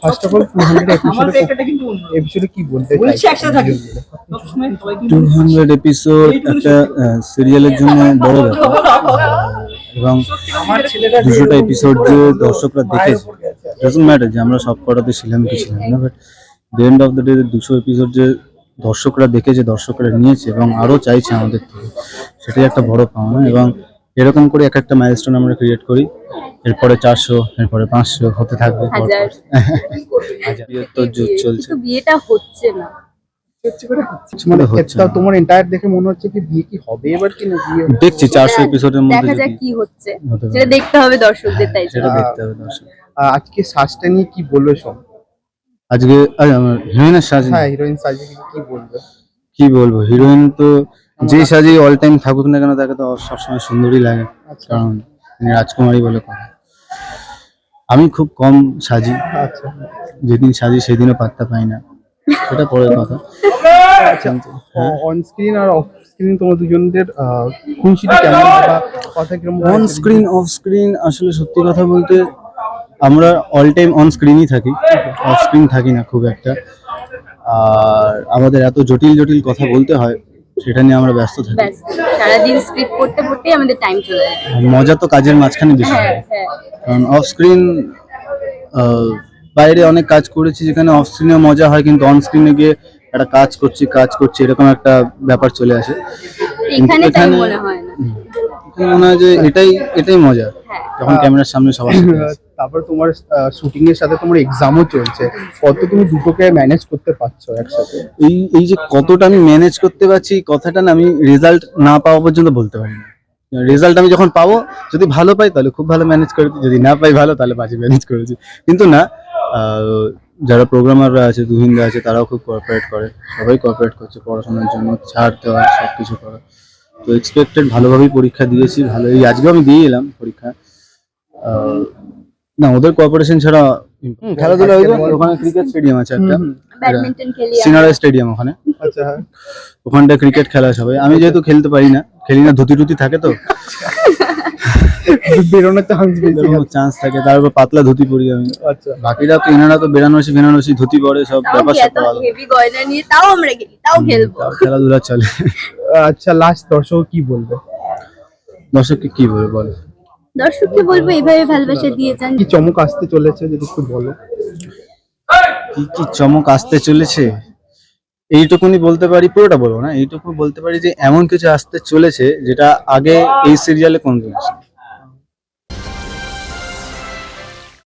First of all 200 এপিসোডে কি বলতে চাই? 200 এপিসোড একটা সিরিয়ালের জন্য বড় ব্যাপার, এবং 200টা এপিসোড যে দর্শকরা দেখেছে, ডাজন্ট ম্যাটার যে আমরা সব কটাতে ছিলাম কি ছিলাম না, but the end of the day 200 episode যে দর্শকরা দেখেছে, দর্শকরা নিয়েছে এবং আরো চাইছে আমাদের থেকে, সেটাই একটা বড় পাওনা। এবং এরকম করে এক একটা মাইলস্টোন আমরা ক্রিয়েট করি, এরপরে 400, এরপরে 500 হতে থাকবে। তো যুগ চলছে, বিয়েটা হচ্ছে না। মানে হচ্ছে এটা তোমার এন্টায়ার দেখে মনে হচ্ছে কি বিয়ে কি হবে এবার কি না বিয়ে? দেখছি 400 এপিসোডের মধ্যে দেখা যাক যদি কি হচ্ছে, হতে পারে। সেটা দেখতে হবে দর্শকদের, তাই তো? সেটা দেখতে হবে দর্শক। আজকে সাজটা নিয়ে কি বলবে সব? আজকে আমার হিরোইনের সাজ হ্যাঁ, হিরোইন সাজে কি বলবে? কি বলবো, হিরোইন তো যে সাজে অল টাইম থাকুক না কেন তাকে তো সবসময় সুন্দরই লাগে, কারণ তিনি রাজকুমারী বলে কথা। আমি খুব কম সাজি, আচ্ছা যেদিন সাজি সেদিনও পাত্তা পাই না, সেটা পরের কথা। অন স্ক্রিন আর অফ স্ক্রিন তোমার দুজনদের খুনসুটি কেমন বা কথা কিরকম? অন স্ক্রিন অফ স্ক্রিন আসলে সত্যি কথা বলতে আমরা অল টাইম অন স্ক্রিনই থাকি, অফ স্ক্রিন থাকি না খুব একটা। আর আমাদের এত জটিল জটিল কথা বলতে হয়, সেটা নিয়ে আমরা ব্যস্ত থাকি। ব্যাস, সারাদিন স্ক্রিপ্ট পড়তে পড়তেই আমাদের টাইম চলে যায়। আর মজা তো কাজের মাঝখানে বেশি হয়, হ্যাঁ। কারণ অফ স্ক্রিন বাইরে অনেক কাজ করেছি যেখানে অফ স্ক্রিনে মজা হয়, কিন্তু অন স্ক্রিনে গিয়ে একটা কাজ করছি এরকম একটা ব্যাপার চলে আসে। এখানে তাই মনে হয় না, মনে হয় যে এটাই মজা, যখন ক্যামেরার সামনে সবার সাথে আছি। তারপর তোমার শুটিং এর সাথে তোমার এক্সামও চলছে, কত তুমি দুটোকে ম্যানেজ করতে পারছো একসাথে? এই যে কতটা আমি ম্যানেজ করতে পারছি, কথাটা না আমি রেজাল্ট না পাওয়া পর্যন্ত বলতে পারি না। রেজাল্ট আমি যখন পাবো, যদি ভালো পাই তাহলে খুব ভালো ম্যানেজ করেছি, যদি না পাই ভালো তাহলে বাজে ম্যানেজ করেছি। কিন্তু না, যারা প্রোগ্রামাররা আছে, তুহিনদা আছে, তারাও খুব কোঅপারেট করে, সবাই কোঅপারেট করছে পড়াশোনার জন্য, ছাড় দেওয়া সব কিছু করা। তো এক্সপেক্টেড ভালোভাবেই পরীক্ষা দিয়েছি, ভালোই। আজকেও আমি দিয়ে এলাম পরীক্ষা। না, ওদের কোঅপারেশন ছাড়া খেলাধুলা হয়ে যায়। ওখানে ক্রিকেট স্টেডিয়াম আছে একটা, ব্যাডমিন্টন খেলি সিনারা স্টেডিয়াম, ওখানে আচ্ছা ওখানটা ক্রিকেট খেলা সবাই। আমি যেহেতু খেলতে পারি না, খেলি না, ধুতি টুতি থাকে তো বেরোনোর চান্স বেশি চান্স থাকে, তারপর পাতলা ধুতি পরি আমি। আচ্ছা বাকিরা তো এনারা তো বেনারসি ধুতি পরে, সব ব্যাপার এত হেভি গয়না নিয়ে তাও আমরা গেলি, তাও খেলবো। খেলাধুলা চলে। আচ্ছা, লাস্ট দর্শক কি বলবে? দর্শককে কি বলবো বল? দর্শককে বলবো এইভাবে ভালোবাসা দিয়ে যান। কি চমক আসতে চলেছে যদি একটু বলো? কি চমক আসতে চলেছে এইটুকুনি বলতে পারি, পুরোটা বলবো না, এইটুকু বলতে পারি যে এমন কিছু আসতে চলেছে যেটা আগে এই সিরিয়ালে কোনোদিন আসেনি।